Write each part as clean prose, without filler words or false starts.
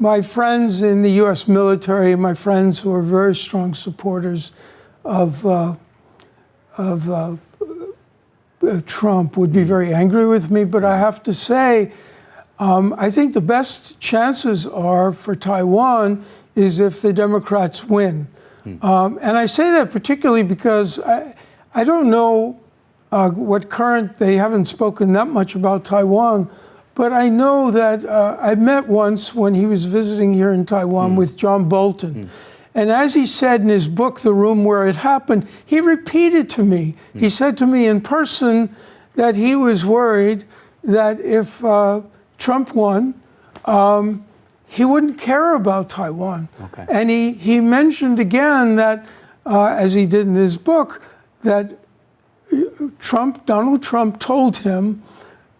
my friends in the U.S. military, my friends who are very strong supporters of Trump would be very angry with me, but I have to say, I think the best chances are for Taiwan is if the Democrats win. And I say that particularly because I don't know they haven't spoken that much about Taiwan, but I know that I met once when he was visiting here in Taiwan with John Bolton. And as he said in his book, The Room Where It Happened, he repeated to me, he said to me in person that he was worried that if Trump won, he wouldn't care about Taiwan. Okay. And he mentioned again that, as he did in his book, that Donald Trump told him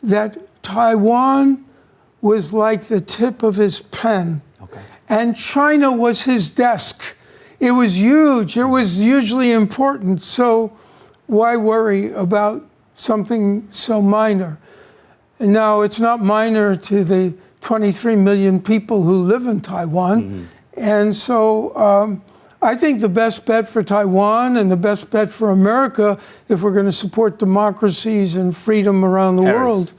that Taiwan was like the tip of his pen. Okay. And China was his desk. It was huge. It was hugely important. So why worry about something so minor? And now it's not minor to the 23 million people who live in Taiwan. And so I think the best bet for Taiwan and the best bet for America, if we're going to support democracies and freedom around the world.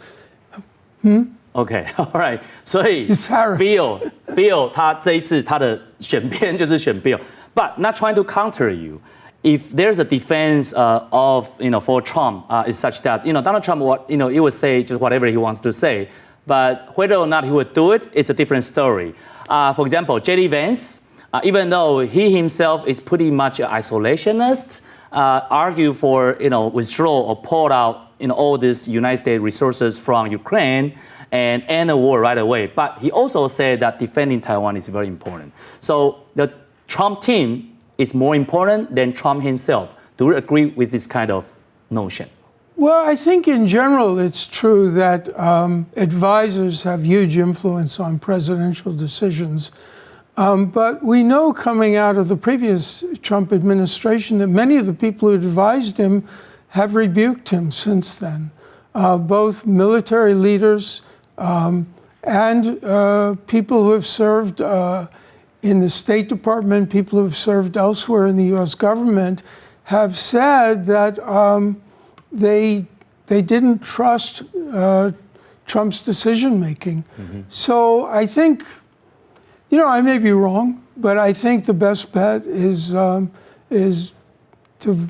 OK, all right. 所以 Bill 他这一次他的选边就是选 Bill, but not trying to counter you. If there's a defense of for Trump is such that Donald Trump he would say just whatever he wants to say, but whether or not he would do it is a different story. For example, J.D. Vance, even though he himself is pretty much an isolationist, argue for withdrawal or pull out all these United States resources from Ukraine and end the war right away. But he also said that defending Taiwan is very important. So the Trump team is more important than Trump himself. Do you agree with this kind of notion? Well, I think in general it's true that advisors have huge influence on presidential decisions. But we know coming out of the previous Trump administration that many of the people who advised him have rebuked him since then. Both military leaders and people who have served in the State Department, people who have served elsewhere in the U.S. government have said that they didn't trust Trump's decision-making. So I think, I may be wrong, but I think the best bet is to,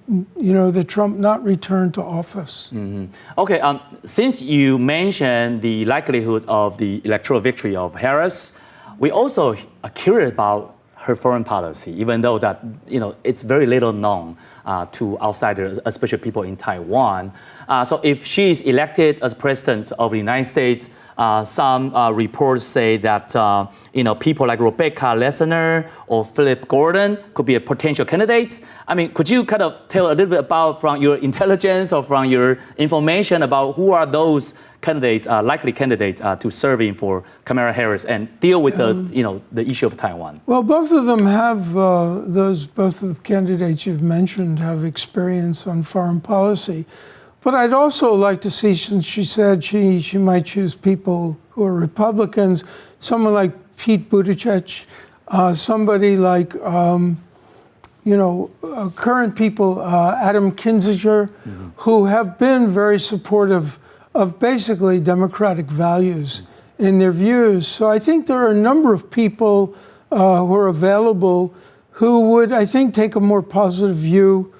that Trump not return to office. Okay, since you mentioned the likelihood of the electoral victory of Harris, we also are curious about her foreign policy, even though that, it's very little known to outsiders, especially people in Taiwan. So if she is elected as president of the United States, some reports say that people like Rebecca Lessener or Philip Gordon could be a potential candidates. I mean, could you kind of tell a little bit about from your intelligence or from your information about who are those candidates, likely candidates to serving for Kamala Harris and deal with the issue of Taiwan? Well, both of them have both of the candidates you've mentioned have experience on foreign policy. But I'd also like to see, since she said she might choose people who are Republicans, someone like Pete Buttigieg, somebody like, current people, Adam Kinzinger, who have been very supportive of basically democratic values in their views. So I think there are a number of people who are available who would, I think, take a more positive view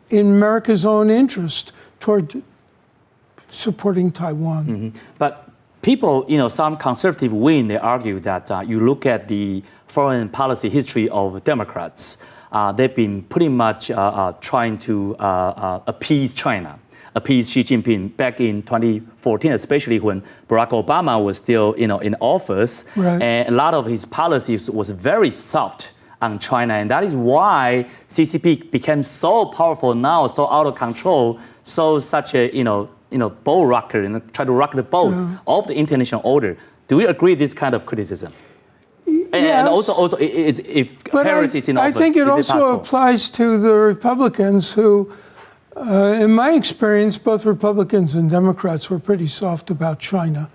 in America's own interest toward supporting Taiwan. But people, some conservative wing, they argue that you look at the foreign policy history of Democrats, they've been pretty much trying to appease China, appease Xi Jinping back in 2014, especially when Barack Obama was still in office. Right. And a lot of his policies was very soft on China, and that is why CCP became so powerful now, so out of control, so such a boat rocker and try to rock the boats of the international order. Do you agree with this kind of criticism? Yes. And also if Harris is in office, I think it also applies to the Republicans who, in my experience, both Republicans and Democrats were pretty soft about China.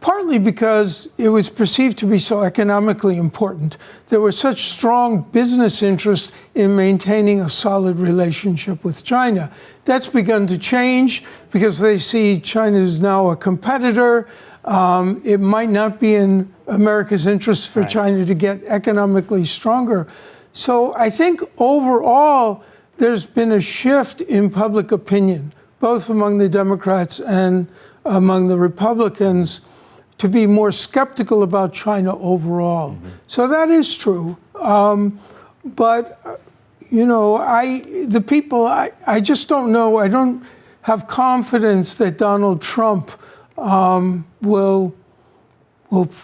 partly because it was perceived to be so economically important. There was such strong business interest in maintaining a solid relationship with China. That's begun to change because they see China is now a competitor. It might not be in America's interest for China to get economically stronger. So I think overall, there's been a shift in public opinion, both among the Democrats and among the Republicans, to be more skeptical about China overall. Mm-hmm. So that is true. But, you know, I just don't know. I don't have confidence that Donald Trump will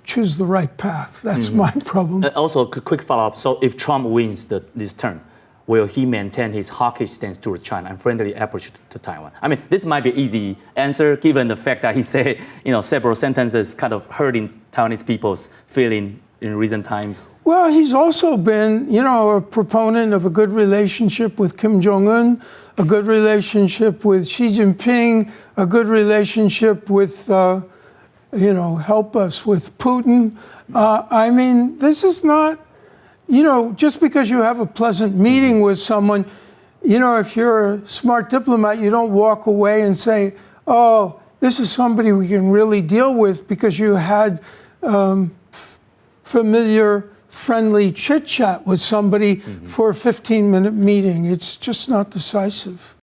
choose the right path. That's my problem. Also, quick follow-up. So if Trump wins this term, will he maintain his hawkish stance towards China and friendly approach to Taiwan? I mean, this might be an easy answer given the fact that he said, you know, several sentences kind of hurting Taiwanese people's feeling in recent times. Well, he's also been, you know, a proponent of a good relationship with Kim Jong-un, a good relationship with Xi Jinping, a good relationship with, you know, help us with Putin. I mean, this is not, you know, just because you have a pleasant meeting with someone, you know, if you're a smart diplomat, you don't walk away and say, oh, this is somebody we can really deal with because you had familiar, friendly chit-chat with somebody for a 15-minute meeting. It's just not decisive.